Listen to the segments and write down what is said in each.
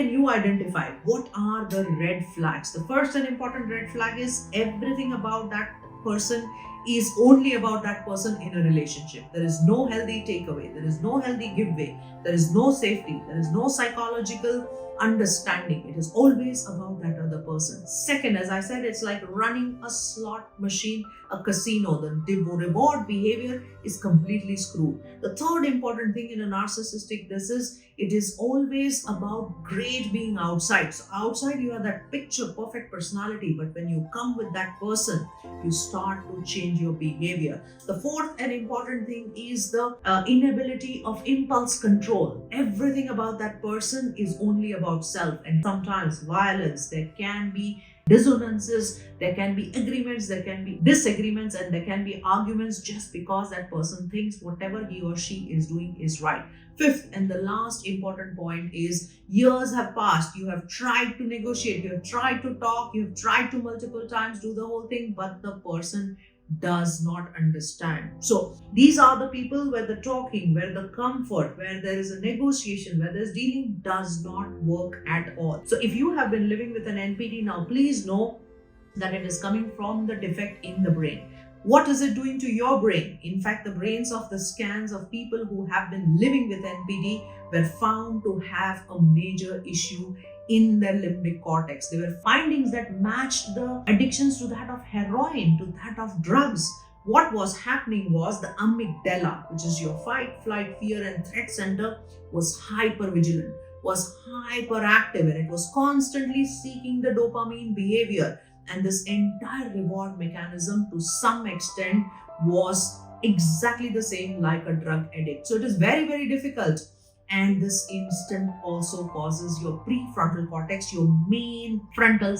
can you identify? What are the red flags? The first and important red flag is everything about that person is only about that person in a relationship. There is no healthy takeaway. There is no healthy giveaway. There is no safety. There is no psychological understanding. It is always about that other person. Second, as I said, it's like running a slot machine, a casino. The reward behavior is completely screwed. The third important thing in a narcissistic this is it is always about great being outside. So outside you are that picture perfect personality, but when you come with that person, you start to change your behavior. The fourth and important thing is the inability of impulse control. Everything about that person is only about self, and sometimes violence. There can be dissonances, there can be agreements, there can be disagreements, and there can be arguments just because that person thinks whatever he or she is doing is right. Fifth and the last important point is years have passed. You have tried to negotiate, you have tried to talk, you have tried to multiple times do the whole thing, but the person does not understand. So these are the people where the talking, where the comfort, where there is a negotiation, where there's dealing does not work at all. So if you have been living with an NPD now, please know that it is coming from the defect in the brain. What is it doing to your brain? In fact, the brains of the scans of people who have been living with NPD were found to have a major issue in their limbic cortex. There were findings that matched the addictions to that of heroin, to that of drugs. What was happening was the amygdala, which is your fight, flight, fear and threat center, was hypervigilant, was hyperactive, and it was constantly seeking the dopamine behavior. And this entire reward mechanism to some extent was exactly the same like a drug addict. So it is very, very difficult. And this instant also causes your prefrontal cortex, your main frontal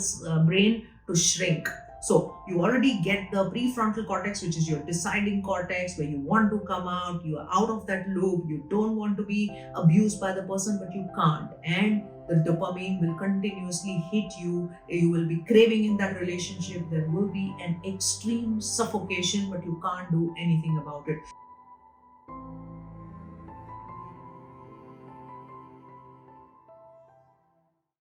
brain to shrink. So you already get the prefrontal cortex, which is your deciding cortex, where you want to come out, you are out of that loop, you don't want to be abused by the person, but you can't. And the dopamine will continuously hit you. You will be craving in that relationship. There will be an extreme suffocation, but you can't do anything about it.